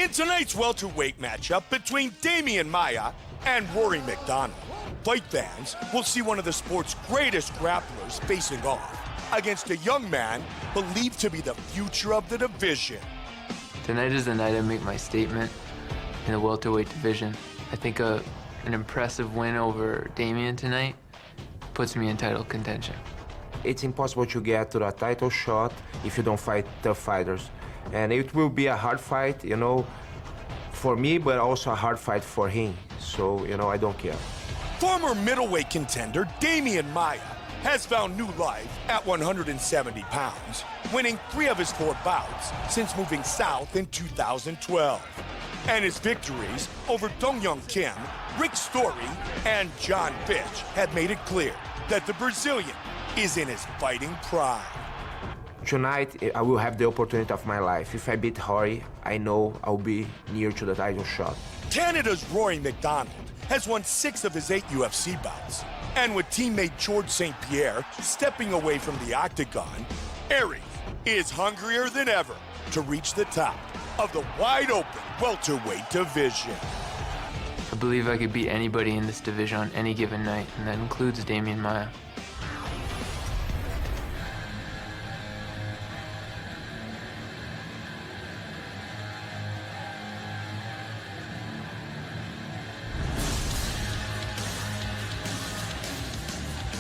In tonight's welterweight matchup between Demian Maia and Rory MacDonald, fight fans will see one of the sport's greatest grapplers facing off against a young man believed to be the future of the division. Tonight is the night I make my statement in the welterweight division. I think an impressive win over Demian tonight puts me in title contention. It's impossible to get to the title shot if you don't fight tough fighters. And it will be a hard fight, you know, for me, but also a hard fight for him. So, you know, I don't care. Former middleweight contender Demian Maia has found new life at 170 pounds, winning 3 of his 4 bouts since moving south in 2012. And his victories over Dong Kim, Rick Story, and John Fitch have made it clear that the Brazilian is in his fighting prime. Tonight, I will have the opportunity of my life. If I beat Rory, I know I'll be near to the title shot. Canada's Rory MacDonald has won 6 of his 8 UFC bouts. And with teammate George St. Pierre stepping away from the octagon, Rory is hungrier than ever to reach the top of the wide-open welterweight division. I believe I could beat anybody in this division on any given night, and that includes Demian Maia.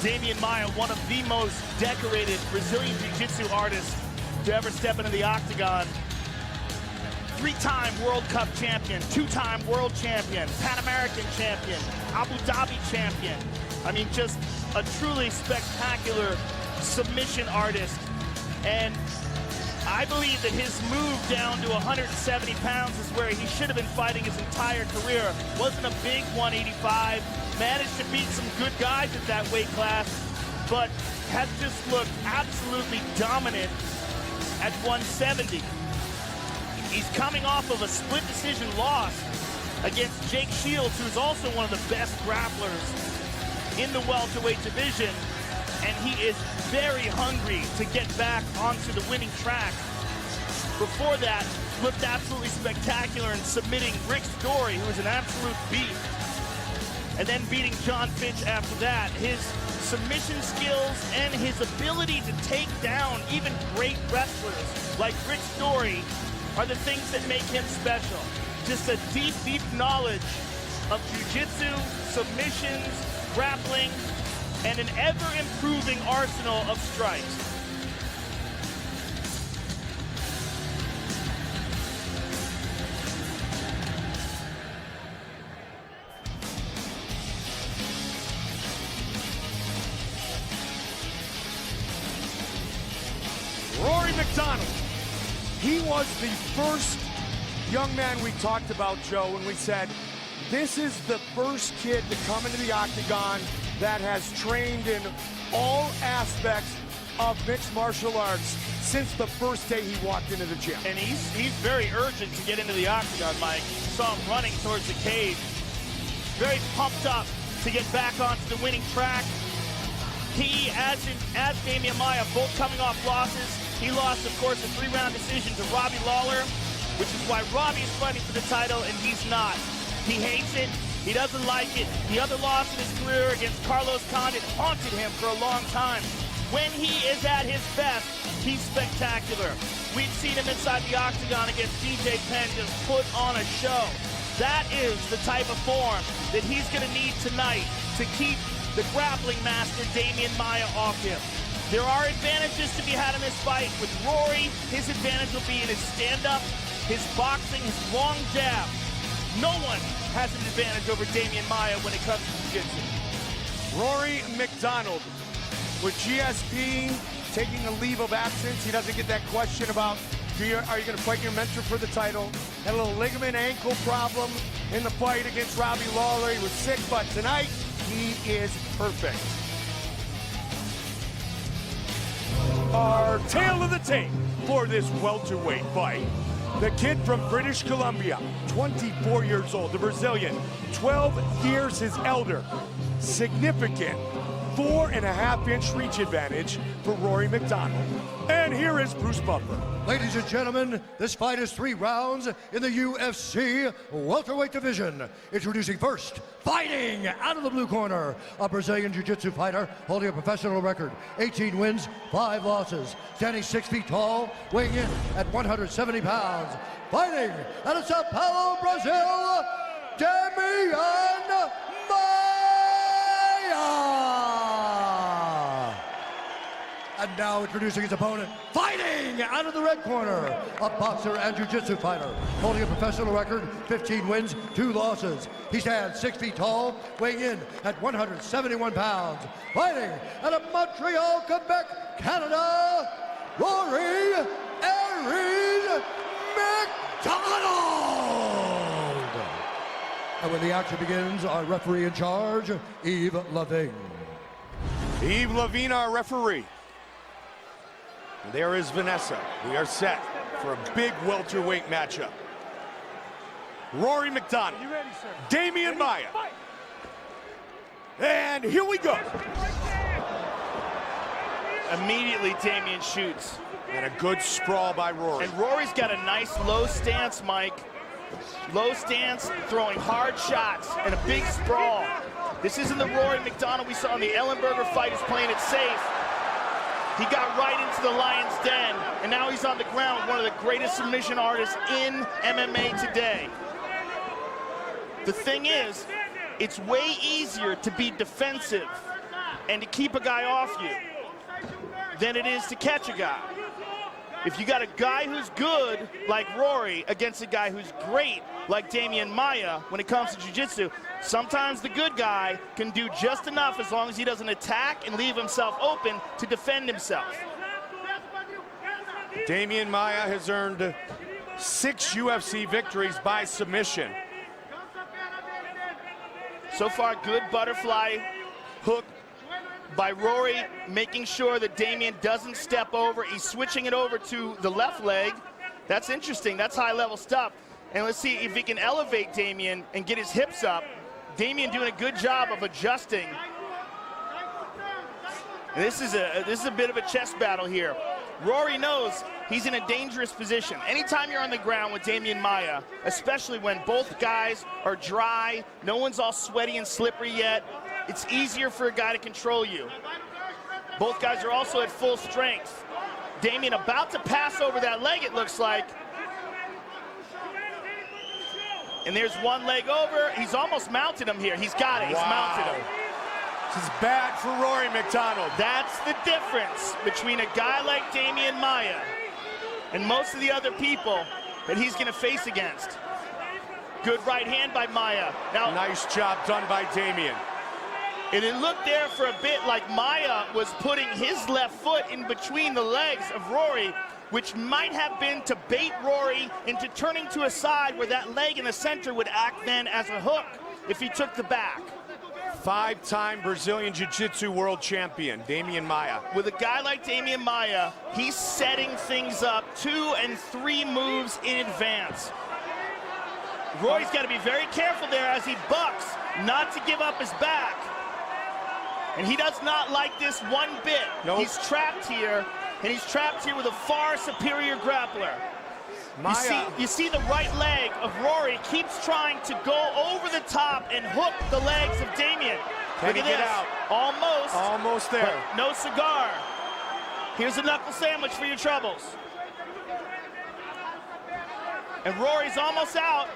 Demian Maia, one of the most decorated Brazilian Jiu-Jitsu artists to ever step into the octagon. 3-time World Cup champion, 2-time world champion, Pan American champion, Abu Dhabi champion. I mean, just a truly spectacular submission artist. And I believe that his move down to 170 pounds is where he should have been fighting his entire career. Wasn't a big 185, managed to beat some good guys at that weight class, but has just looked absolutely dominant at 170. He's coming off of a split decision loss against Jake Shields, who's also one of the best grapplers in the welterweight division, and he is very hungry to get back onto the winning track. Before that, looked absolutely spectacular in submitting Rick Story, who is an absolute beast, and then beating John Fitch after that. His submission skills and his ability to take down even great wrestlers like Rick Story are the things that make him special. Just a deep, deep knowledge of jiu-jitsu, submissions, grappling, and an ever-improving arsenal of strikes. Rory MacDonald. He was the first young man we talked about, Joe, when we said, this is the first kid to come into the octagon that has trained in all aspects of mixed martial arts since the first day he walked into the gym. And he's very urgent to get into the octagon, Mike. Saw him running towards the cage. Very pumped up to get back onto the winning track. He, as Demian Maia, both coming off losses. He lost, of course, a 3-round decision to Robbie Lawler, which is why Robbie is fighting for the title and he's not. He hates it. He doesn't like it. The other loss in his career against Carlos Condit haunted him for a long time. When he is at his best, he's spectacular. We've seen him inside the octagon against DJ Penn just put on a show. That is the type of form that he's going to need tonight to keep the grappling master Demian Maia off him. There are advantages to be had in this fight. With Rory, his advantage will be in his stand-up, his boxing, his long jab. No one has an advantage over Demian Maia when it comes to jiu-jitsu. Rory MacDonald with GSP taking a leave of absence. He doesn't get that question about, are you going to fight your mentor for the title? Had a little ligament ankle problem in the fight against Robbie Lawler. He was sick, but tonight he is perfect. Our tale of the tape for this welterweight fight. The kid from British Columbia, 24 years old, the Brazilian, 12 years his elder. Significant 4.5-inch reach advantage for Rory MacDonald. And here is Bruce Butler. Ladies and gentlemen, this fight is 3 rounds in the UFC welterweight division. Introducing first, fighting out of the blue corner, a Brazilian Jiu-Jitsu fighter holding a professional record, 18 wins, 5 losses, standing 6 feet tall, weighing in at 170 pounds. Fighting out of Sao Paulo, Brazil, Demian Maia. And now introducing his opponent, fighting out of the red corner, a boxer and jiu-jitsu fighter, holding a professional record, 15 wins, 2 losses. He stands 6 feet tall, weighing in at 171 pounds. Fighting out of Montreal, Quebec, Canada, Rory MacDonald. And when the action begins, our referee in charge, Yves Lavigne. Yves Lavigne, our referee. And there is Vanessa. We are set for a big welterweight matchup. Rory MacDonald, Demian Maia. And here we go. Immediately, Demian shoots. And a good sprawl by Rory. And Rory's got a nice low stance, Mike. Low stance, throwing hard shots, and a big sprawl. This isn't the Rory MacDonald we saw in the Ellenberger fight. He's playing it safe. He got right into the lion's den, and now he's on the ground, one of the greatest submission artists in MMA today. The thing is, it's way easier to be defensive and to keep a guy off you than it is to catch a guy. If you got a guy who's good, like Rory, against a guy who's great, like Demian Maia, when it comes to jiu-jitsu, sometimes the good guy can do just enough as long as he doesn't attack and leave himself open to defend himself. Demian Maia has earned 6 UFC victories by submission. So far, good butterfly hook by Rory, making sure that Demian doesn't step over. He's switching it over to the left leg. That's interesting. That's high-level stuff. And let's see if he can elevate Demian and get his hips up. Demian doing a good job of adjusting. And this is a bit of a chess battle here. Rory knows he's in a dangerous position. Anytime you're on the ground with Demian Maia, especially when both guys are dry, no one's all sweaty and slippery yet, it's easier for a guy to control you. Both guys are also at full strength. Demian about to pass over that leg, it looks like. And there's one leg over. He's almost mounted him here. He's got it. He's mounted him. This is bad for Rory MacDonald. That's the difference between a guy like Demian Maia and most of the other people that he's going to face against. Good right hand by Maia. Now, nice job done by Demian. And it looked there for a bit like Maia was putting his left foot in between the legs of Rory, which might have been to bait Rory into turning to a side where that leg in the center would act then as a hook if he took the back. 5-time Brazilian Jiu-Jitsu world champion, Demian Maia. With a guy like Demian Maia, he's setting things up 2 and 3 moves in advance. Rory's got to be very careful there as he bucks, not to give up his back. And he does not like this one bit. Nope. He's trapped here, and he's trapped here with a far superior grappler. You see the right leg of Rory keeps trying to go over the top and hook the legs of Demian. Look at this. Out. Almost there. But no cigar. Here's a knuckle sandwich for your troubles. And Rory's almost out.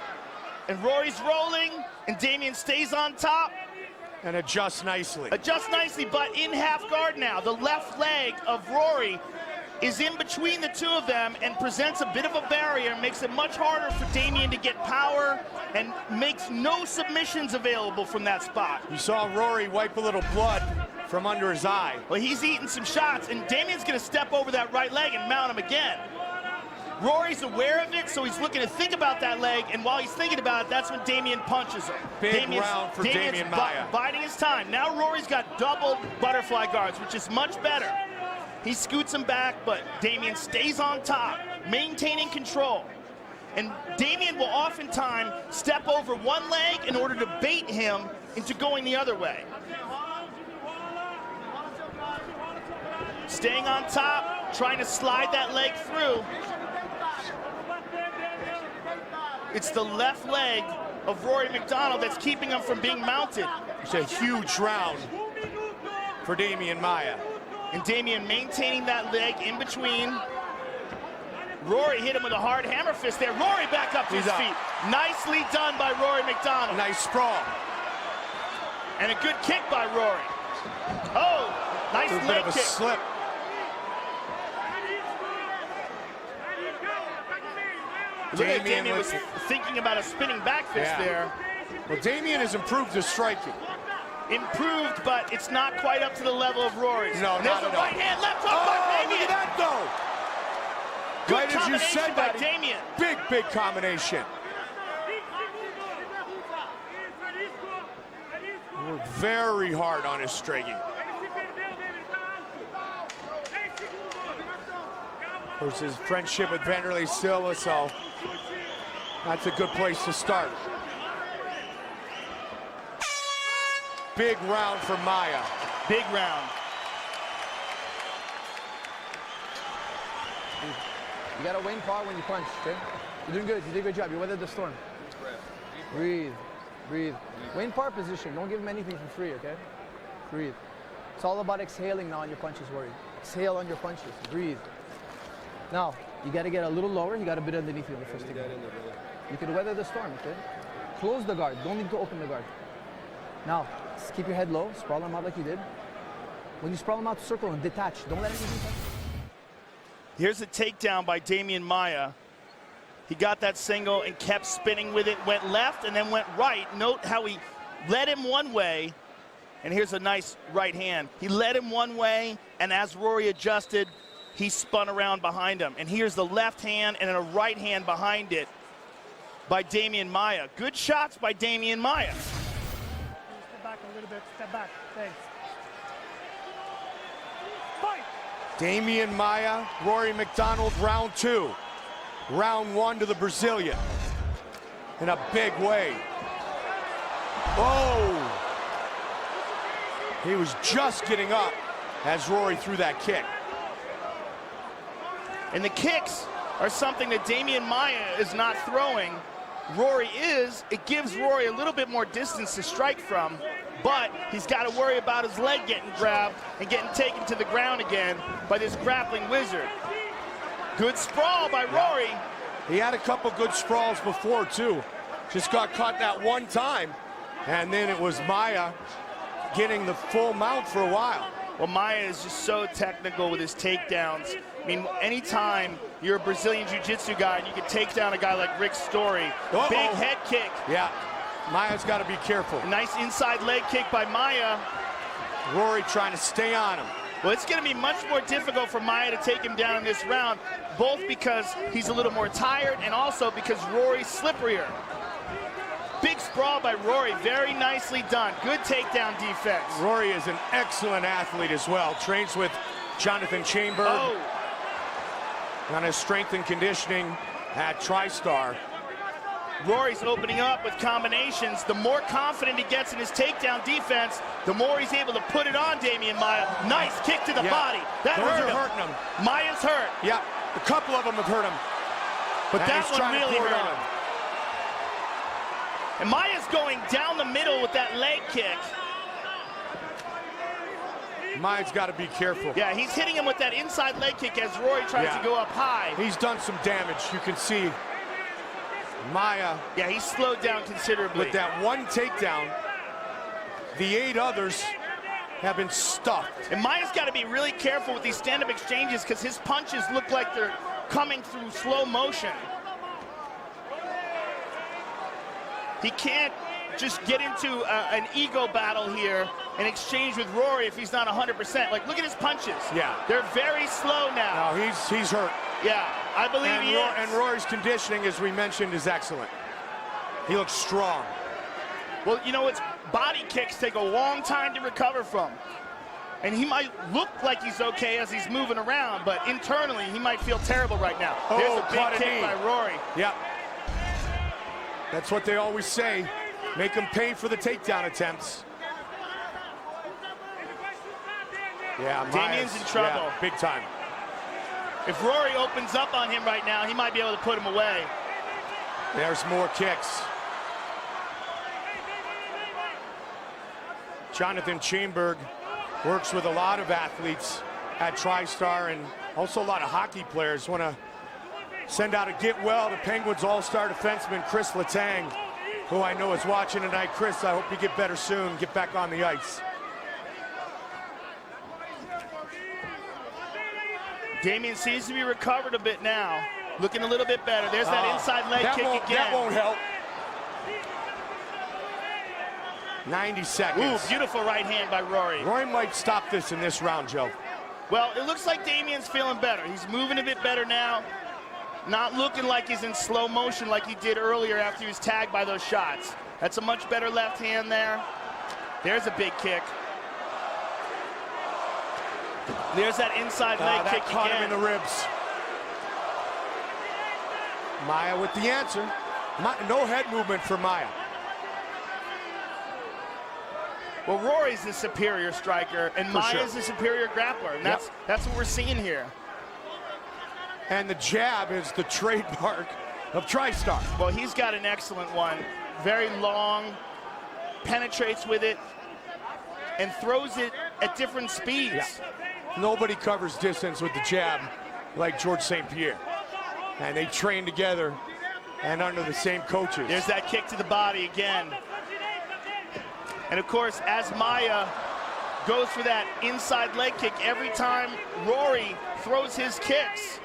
And Rory's rolling, and Demian stays on top. And adjusts nicely. Adjusts nicely, but in half guard now. The left leg of Rory is in between the two of them and presents a bit of a barrier, makes it much harder for Demian to get power and makes no submissions available from that spot. You saw Rory wipe a little blood from under his eye. Well, he's eating some shots, and Damian's gonna step over that right leg and mount him again. Rory's aware of it, so he's looking to think about that leg, and while he's thinking about it, that's when Demian punches him. Big round for Demian Maia. Biding his time. Now Rory's got double butterfly guards, which is much better. He scoots him back, but Demian stays on top, maintaining control. And Demian will oftentimes step over one leg in order to bait him into going the other way. staying on top, trying to slide that leg through. It's the left leg of Rory MacDonald that's keeping him from being mounted. It's a huge round for Demian Maia. And Demian maintaining that leg in between. Rory hit him with a hard hammer fist there. Rory back up to his feet. Nicely done by Rory MacDonald. Nice sprawl. And a good kick by Rory. Oh, nice A bit leg of a kick. slip. Look at Demian Demian was thinking about a spinning back fist there. Well, Demian has improved his striking. Improved, but it's not quite up to the level of Rory's. No, and there's not a at all. right hand, left hook Oh, by look Demian. at that, though. Good Right as you combination said by that, Demian. big, big combination. Worked very hard on his striking. Of course, his friendship with Vanderlei Silva, so that's a good place to start. Big round for Maia. Big round. You gotta win par when you punch, okay? You're doing good. You did a good job. You weathered the storm. Breathe. Breathe. Win par position. Don't give him anything for free, okay? Breathe. It's all about exhaling now on your punches, Rory. Exhale on your punches. Breathe. Now, you gotta get a little lower. You got a bit underneath you on the first thing. You can weather the storm, okay? Close the guard. Don't need to open the guard. Now, just keep your head low. Sprawl them out like you did. When you sprawl them out, circle and detach. Don't let anything touch. Here's a takedown by Demian Maia. He got that single and kept spinning with it, went left and then went right. Note how he led him one way, and here's a nice right hand. He led him one way, and as Rory adjusted, he spun around behind him. And here's the left hand and a right hand behind it by Demian Maia. Good shots by Demian Maia. Step back a little bit, step back, thanks. Fight! Demian Maia, Rory MacDonald, round two. Round one to the Brazilian. In a big way. Oh! He was just getting up as Rory threw that kick. And the kicks are something that Demian Maia is not throwing. Rory is. It gives Rory a little bit more distance to strike from, but he's got to worry about his leg getting grabbed and getting taken to the ground again by this grappling wizard. Good sprawl by Rory. He had a couple good sprawls before, too. Just got caught that one time, and then it was Maia getting the full mount for a while. Well, Maia is just so technical with his takedowns. I mean, anytime you're a Brazilian Jiu-Jitsu guy and you can take down a guy like Rick Story, big head kick. Yeah, Maia's got to be careful. A nice inside leg kick by Maia. Rory trying to stay on him. Well, it's going to be much more difficult for Maia to take him down in this round, both because he's a little more tired and also because Rory's slipperier. Big sprawl by Rory, very nicely done. Good takedown defense. Rory is an excellent athlete as well. Trains with Jonathan Chamber on his strength and conditioning at TriStar. Rory's opening up with combinations. The more confident he gets in his takedown defense, the more he's able to put it on Demian Maia. Nice kick to the body. That hurt him. Hurting him. Maia's hurt. Yeah, a couple of them have hurt him. But And that he's one trying to really pour it hurt on him. And Maia's going down the middle with that leg kick. Maia's got to be careful. Yeah, he's hitting him with that inside leg kick as Rory tries to go up high. He's done some damage. You can see Maia. Yeah, he's slowed down considerably. With that one takedown, the 8 others have been stuffed. And Maia's got to be really careful with these stand-up exchanges because his punches look like they're coming through slow motion. He can't just get into an ego battle here and exchange with Rory if he's not 100%. Like, look at his punches. Yeah. They're very slow now. No, he's hurt. Yeah, I believe he is. And Rory's conditioning, as we mentioned, is excellent. He looks strong. Well, you know, it's body kicks take a long time to recover from. And he might look like he's okay as he's moving around, but internally he might feel terrible right now. There's a big kick by Rory. Yep. That's what they always say. Make him pay for the takedown attempts. Yeah, Damian's in trouble. Yeah, big time. If Rory opens up on him right now, he might be able to put him away. There's more kicks. Jonathan Chainberg works with a lot of athletes at TriStar and also a lot of hockey players. Want to send out a get well to Penguins all-star defenseman Chris Letang, who I know is watching tonight. Chris, I hope you get better soon, get back on the ice. Demian seems to be recovered a bit now. Looking a little bit better. There's that inside leg kick again. That won't help. 90 seconds. Ooh, beautiful right hand by Rory. Rory might stop this in this round, Joe. Well, it looks like Damian's feeling better. He's moving a bit better now. Not looking like he's in slow motion like he did earlier after he was tagged by those shots. That's a much better left hand there. There's a big kick. There's that inside leg kick caught again. him in the ribs. Maia with the answer. No head movement for Maia. Well, Rory's the superior striker, and Maia's the superior grappler, and that's what we're seeing here. And the jab is the trademark of TriStar. Well, he's got an excellent one. Very long, penetrates with it, and throws it at different speeds. Yeah. Nobody covers distance with the jab like George St. Pierre. And they train together and under the same coaches. There's that kick to the body again. And of course, as Maia goes for that inside leg kick every time Rory throws his kicks.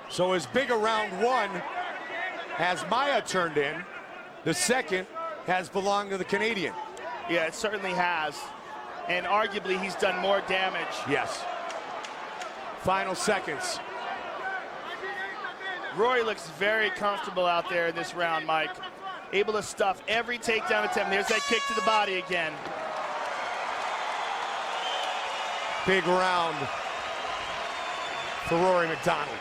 So as big a round one as Maia turned in, the second has belonged to the Canadian. Yeah, it certainly has. And arguably, he's done more damage. Yes. Final seconds. Rory looks very comfortable out there in this round, Mike. Able to stuff every takedown attempt. There's that kick to the body again. Big round for Rory MacDonald.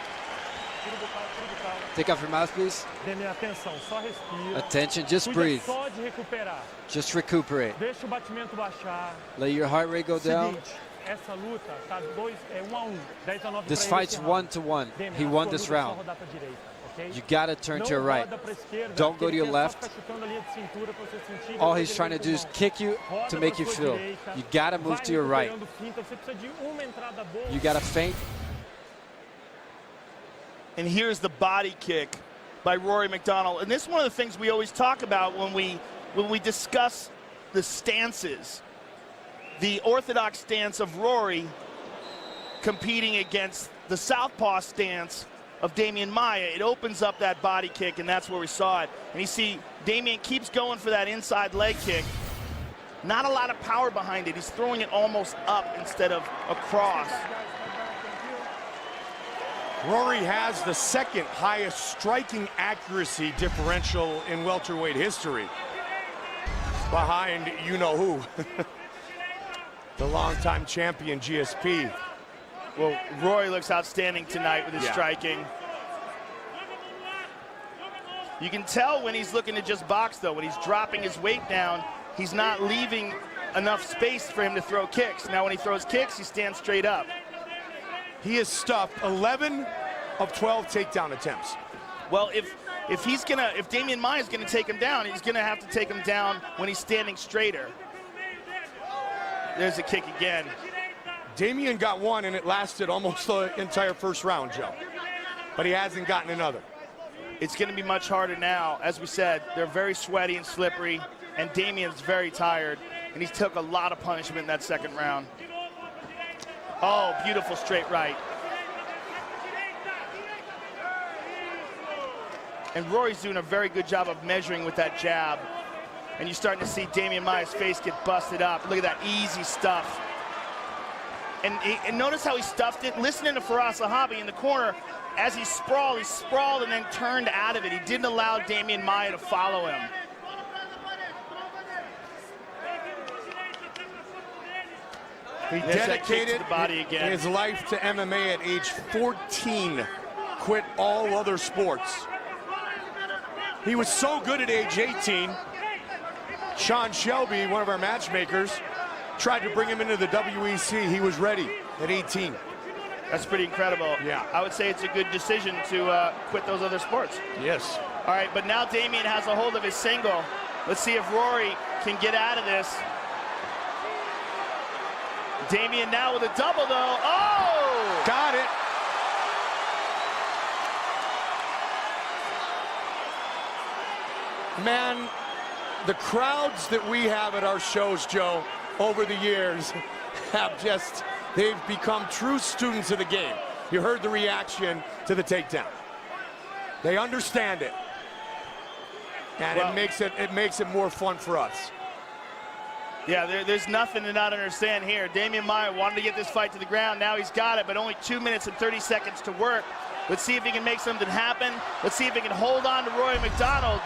Take off your mask, please. Demian, atenção, só respira. Attention, just Cuida breathe. só de recuperar. Just recuperate. Deixa o batimento baixar. Let your heart rate go down. Seguinte, essa luta tá 1 a 1, 10 a 9 This pra ele fight's esse 1-1. Demian, He a won sua this luta é só round. rodar pra direita, ok? You gotta turn Não to your right. roda pra esquerda, Don't go to ele your quer só left. ficar chutando a linha de cintura pra você sentir All que he's ele trying to do is muito kick you bom. to Roda make pra you sua feel. direita, You gotta move vai to your right. recuperando finta, você precisa de uma entrada boa. You gotta feint. And here's the body kick by Rory MacDonald. And this is one of the things we always talk about when we discuss the stances. The orthodox stance of Rory competing against the southpaw stance of Demian Maia. It opens up that body kick, and that's where we saw it. And you see Demian keeps going for that inside leg kick. Not a lot of power behind it. He's throwing it almost up instead of across. Rory has the second highest striking accuracy differential in welterweight history. Behind you-know-who. The longtime champion, GSP. Well, Rory looks outstanding tonight with his striking. You can tell when he's looking to just box, though. When he's dropping his weight down, he's not leaving enough space for him to throw kicks. Now, when he throws kicks, he stands straight up. He has stuffed 11 of 12 takedown attempts. Well, if Demian Maia is gonna take him down, he's gonna have to take him down when he's standing straighter. There's a kick again. Demian got one, and it lasted almost the entire first round, Joe. But he hasn't gotten another. It's gonna be much harder now. As we said, they're very sweaty and slippery, and Damian's very tired, and he took a lot of punishment in that second round. Oh, beautiful straight right. And Rory's doing a very good job of measuring with that jab. And you're starting to see Demian Maia's face get busted up. Look at that easy stuff. And notice how he stuffed it. Listening to Faraz Sahabi in the corner, as he sprawled and then turned out of it. He didn't allow Demian Maia to follow him. He There's that kick dedicated to the body again. his life to MMA at age 14, quit all other sports. He was so good at age 18, Sean Shelby, one of our matchmakers, tried to bring him into the WEC. He was ready at 18. That's pretty incredible. Yeah. I would say it's a good decision to quit those other sports. Yes. All right, but now Demian has a hold of his single. Let's see if Rory can get out of this. Demian now with a double, though. Oh! Got it. Man, the crowds that we have at our shows, Joe, over the years have just, they've become true students of the game. You heard the reaction to the takedown. They understand it. And Well, it makes it more fun for us. Yeah, there's nothing to not understand here. Demian Maia wanted to get this fight to the ground. Now he's got it, but only 2 minutes and 30 seconds to work. Let's see if he can make something happen. Let's see if he can hold on to Rory MacDonald.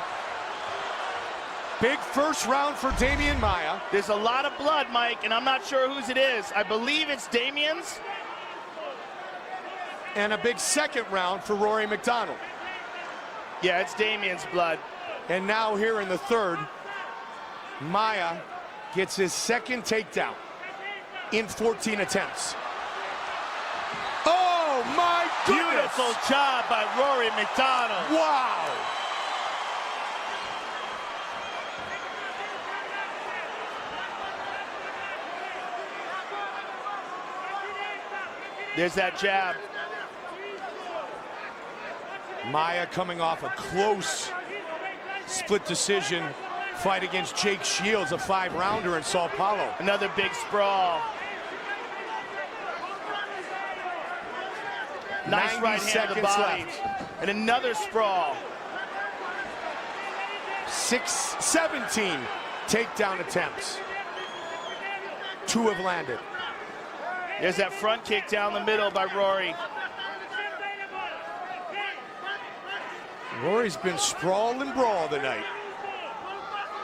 Big first round for Demian Maia. There's a lot of blood, Mike, and I'm not sure whose it is. I believe it's Demian's. And a big second round for Rory MacDonald. Yeah, it's Damian's blood. And now here in the third, Maia gets his second takedown in 14 attempts. Oh my goodness! Beautiful job by Rory MacDonald. Wow! There's that jab. Maia coming off a close split decision fight against Jake Shields, a 5-rounder in Sao Paulo. Another big sprawl. Nice right hand to the body. Left. And another sprawl. 17 takedown attempts. 2 have landed. There's that front kick down the middle by Rory. Rory's been sprawl and brawl tonight.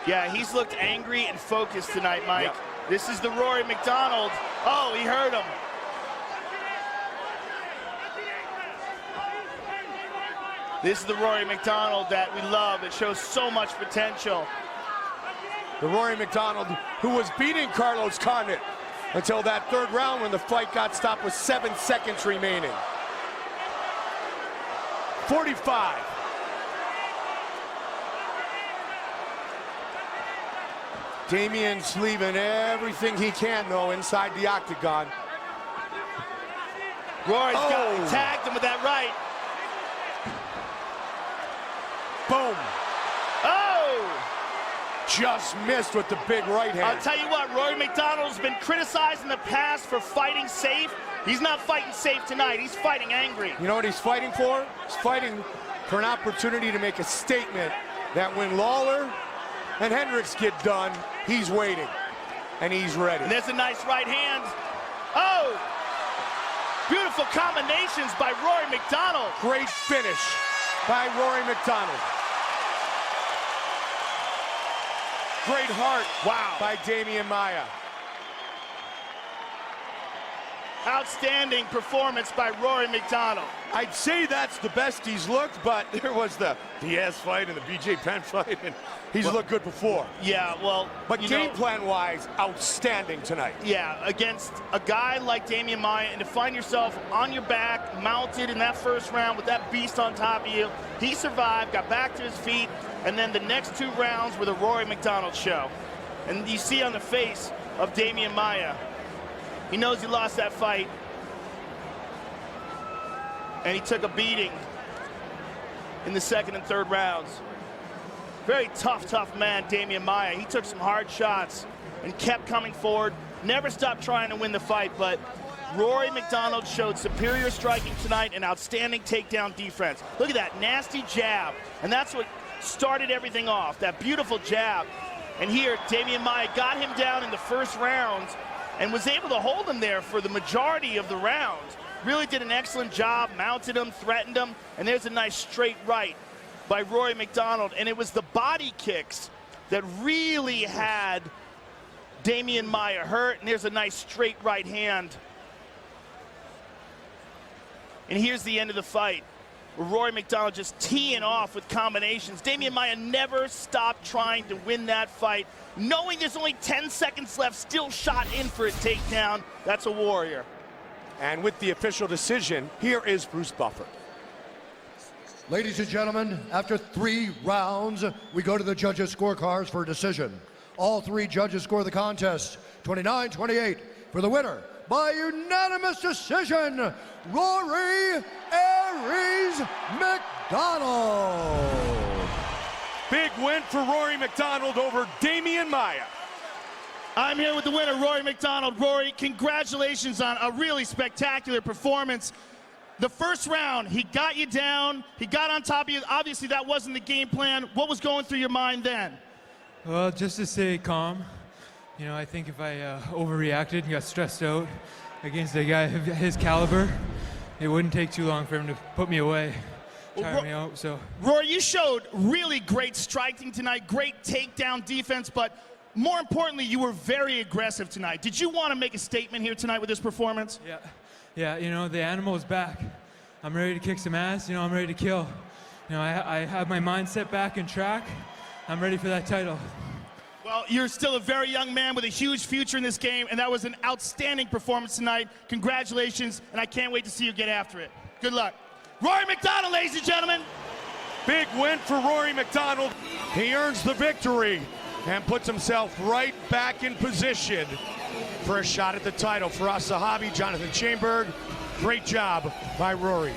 Yeah, he's looked angry and focused tonight, Mike. Yep. This is the Rory MacDonald. Oh, he hurt him. This is the Rory MacDonald that we love. It shows so much potential. The Rory MacDonald who was beating Carlos Condit until that third round when the fight got stopped with 7 seconds remaining. 45. Demian's leaving everything he can, though, inside the octagon. Rory's tagged him with that right. Boom. Oh! Just missed with the big right hand. I'll tell you what, Rory MacDonald's been criticized in the past for fighting safe. He's not fighting safe tonight. He's fighting angry. You know what he's fighting for? He's fighting for an opportunity to make a statement that when Lawler and Hendricks get done, he's waiting, and he's ready. And there's a nice right hand. Oh! Beautiful combinations by Rory MacDonald. Great finish by Rory MacDonald. Great heart by Demian Maia. Outstanding performance by Rory MacDonald. I'd say that's the best he's looked, but there was the Diaz fight and the BJ Penn fight, and he's looked good before. Yeah, well, But game plan-wise, outstanding tonight. Yeah, against a guy like Demian Maia, and to find yourself on your back, mounted in that first round with that beast on top of you, he survived, got back to his feet, and then the next 2 rounds were the Rory MacDonald show. And you see on the face of Demian Maia, he knows he lost that fight, and he took a beating in the second and third rounds. Very tough man, Demian Maia. He took some hard shots and kept coming forward, never stopped trying to win the fight, but Rory MacDonald showed superior striking tonight and outstanding takedown defense. Look at that nasty jab, and that's what started everything off, that beautiful jab. And here, Demian Maia got him down in the first round and was able to hold him there for the majority of the round. Really did an excellent job, mounted him, threatened him, and there's a nice straight right by Rory MacDonald. And it was the body kicks that really had Demian Maia hurt, and there's a nice straight right hand. And here's the end of the fight. Rory MacDonald just teeing off with combinations. Demian Maia never stopped trying to win that fight. Knowing there's only 10 seconds left, still shot in for a takedown. That's a warrior. And with the official decision, here is Bruce Buffer. Ladies and gentlemen, after 3 rounds, we go to the judges' scorecards for a decision. All 3 judges score the contest 29-28 for the winner by unanimous decision, Rory Aries MacDonald. Big win for Rory MacDonald over Demian Maia. I'm here with the winner, Rory MacDonald. Rory, congratulations on a really spectacular performance. The first round, he got you down, he got on top of you. Obviously, that wasn't the game plan. What was going through your mind then? Well, just to stay calm. You know, I think if I overreacted and got stressed out against a guy of his caliber, it wouldn't take too long for him to put me away, tire me out. So, Rory, you showed really great striking tonight, great takedown defense, but more importantly, you were very aggressive tonight. Did you want to make a statement here tonight with this performance? Yeah, you know, the animal is back. I'm ready to kick some ass. You know, I'm ready to kill. You know, I have my mindset back in track. I'm ready for that title. Well, you're still a very young man with a huge future in this game, and that was an outstanding performance tonight. Congratulations, and I can't wait to see you get after it. Good luck. Rory MacDonald, ladies and gentlemen. Big win for Rory MacDonald. He earns the victory and puts himself right back in position for a shot at the title. For us, Sahabi, Jonathan Chainberg, great job by Rory.